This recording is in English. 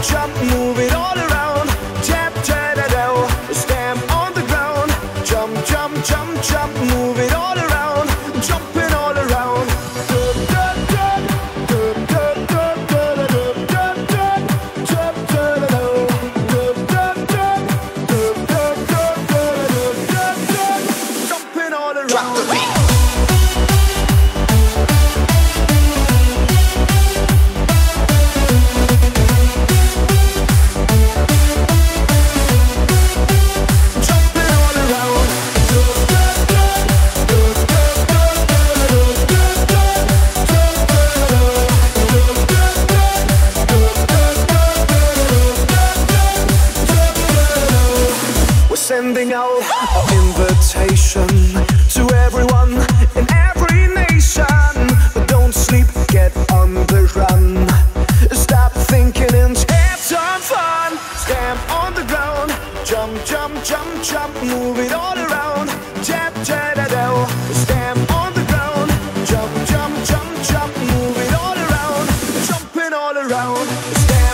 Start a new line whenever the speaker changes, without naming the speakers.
jump, move it all around. Tap, ta-da-do, stamp on the ground. Jump, jump, jump, jump, move it all around. Jumping all around. Jumping all around. Drop the beat. Sending out our invitation to everyone in every nation. Don't sleep, get on the run. Stop thinking and have some fun. Stamp on the ground. Jump, jump, jump, jump. Move it all around. Tap, ta-da-do. Stamp on the ground. Jump, jump, jump, jump. Move it all around. Jumping all around. Stamp